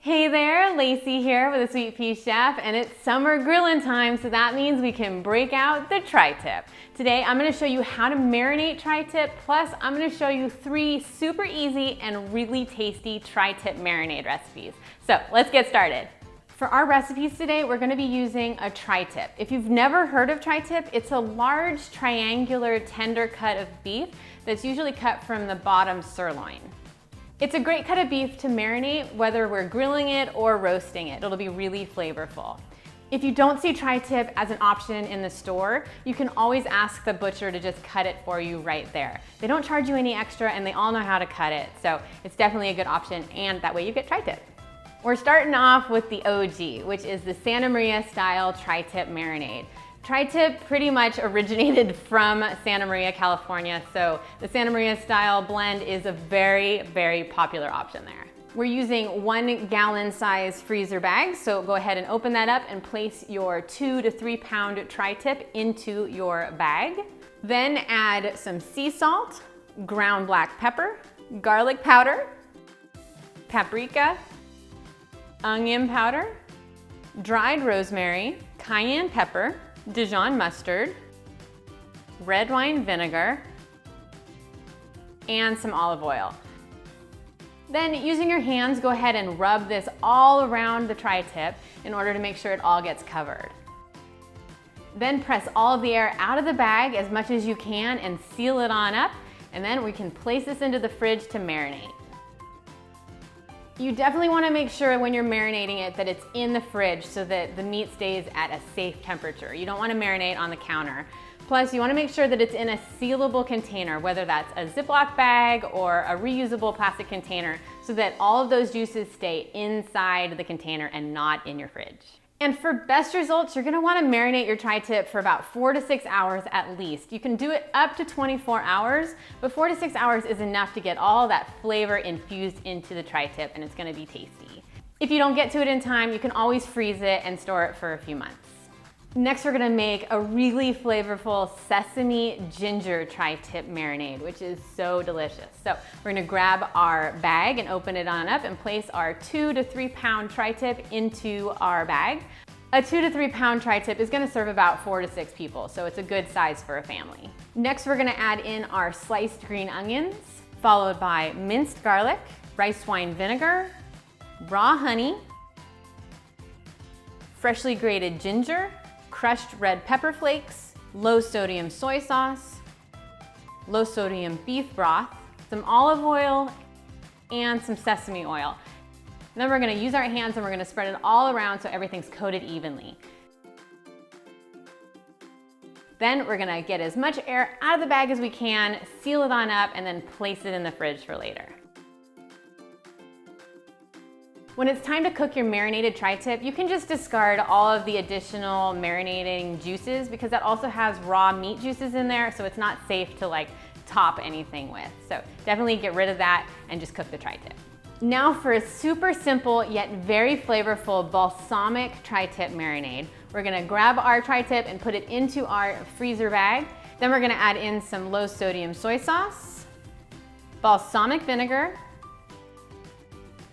Hey there, Lacey here with the Sweet Pea Chef, and it's summer grilling time, so that means we can break out the Tri Tip. Today I'm going to show you how to marinate Tri Tip, plus I'm going to show you 3 super easy and really tasty Tri Tip marinade recipes. So let's get started. For our recipes today, we're going to be using a Tri Tip. If you've never heard of Tri Tip, it's a large triangular tender cut of beef that's usually cut from the bottom sirloin. It's a great cut of beef to marinate, whether we're grilling it or roasting it. It'll be really flavorful. If you don't see Tri Tip as an option in the store, you can always ask the butcher to just cut it for you right there. They don't charge you any extra and they all know how to cut it, so it's definitely a good option, and that way you get Tri Tip. We're starting off with the OG, which is the Santa Maria style Tri Tip marinade. Tri Tip pretty much originated from Santa Maria, California, so the Santa Maria style blend is a very, very popular option there. We're using 1 gallon size freezer bag, so go ahead and open that up and place your 2 to 3 pound Tri Tip into your bag. Then add some sea salt, ground black pepper, garlic powder, paprika, onion powder, dried rosemary, cayenne pepper, Dijon mustard, red wine vinegar, and some olive oil. Then using your hands, go ahead and rub this all around the Tri Tip in order to make sure it all gets covered. Then press all of the air out of the bag as much as you can and seal it on up, and then we can place this into the fridge to marinate. You definitely want to make sure when you're marinating it that it's in the fridge so that the meat stays at a safe temperature. You don't want to marinate on the counter. Plus, you want to make sure that it's in a sealable container, whether that's a Ziploc bag or a reusable plastic container, so that all of those juices stay inside the container and not in your fridge. And for best results, you're going to want to marinate your Tri Tip for about 4 to 6 hours at least. You can do it up to 24 hours, but 4 to 6 hours is enough to get all that flavor infused into the Tri Tip, and it's going to be tasty. If you don't get to it in time, you can always freeze it and store it for a few months. Next, we're going to make a really flavorful sesame ginger Tri Tip marinade, which is so delicious. So we're going to grab our bag and open it on up and place our 2 to 3 pound Tri Tip into our bag. A 2 to 3 pound Tri Tip is going to serve about 4 to 6 people, so it's a good size for a family. Next, we're going to add in our sliced green onions, followed by minced garlic, rice wine vinegar, raw honey, freshly grated ginger, crushed red pepper flakes, low sodium soy sauce, low sodium beef broth, some olive oil, and some sesame oil. And then we're going to use our hands and we're going to spread it all around so everything's coated evenly. Then we're going to get as much air out of the bag as we can, seal it on up, and then place it in the fridge for later. When it's time to cook your marinated Tri Tip, you can just discard all of the additional marinating juices because that also has raw meat juices in there, so it's not safe to top anything with. So definitely get rid of that and just cook the Tri Tip. Now for a super simple yet very flavorful balsamic Tri Tip marinade. We're gonna grab our Tri Tip and put it into our freezer bag. Then we're gonna add in some low sodium soy sauce, balsamic vinegar,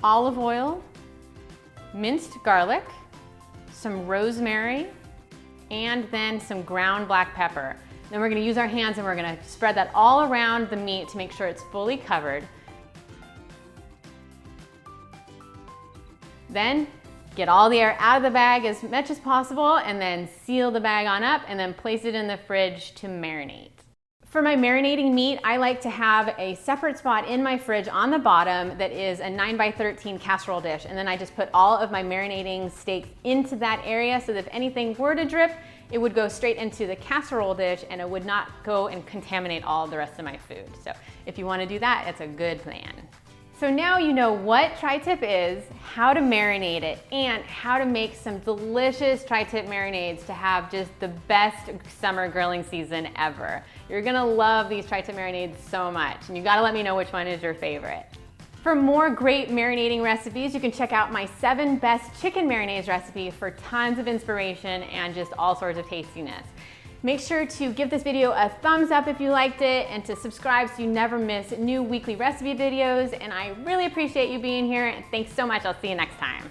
olive oil, minced garlic, some rosemary, and then some ground black pepper. Then we're going to use our hands and we're going to spread that all around the meat to make sure it's fully covered. Then get all the air out of the bag as much as possible and then seal the bag on up and then place it in the fridge to marinate. For my marinating meat, I like to have a separate spot in my fridge on the bottom that is a 9x13 casserole dish, and then I just put all of my marinating steaks into that area so that if anything were to drip, it would go straight into the casserole dish and it would not go and contaminate all the rest of my food. So if you want to do that, it's a good plan. So now you know what Tri Tip is, how to marinate it, and how to make some delicious Tri Tip marinades to have just the best summer grilling season ever. You're gonna love these Tri Tip marinades so much, and you gotta let me know which one is your favorite. For more great marinating recipes, you can check out my 7 best chicken marinades recipe for tons of inspiration and just all sorts of tastiness. Make sure to give this video a thumbs up if you liked it and to subscribe so you never miss new weekly recipe videos. And I really appreciate you being here, and thanks so much. I'll see you next time.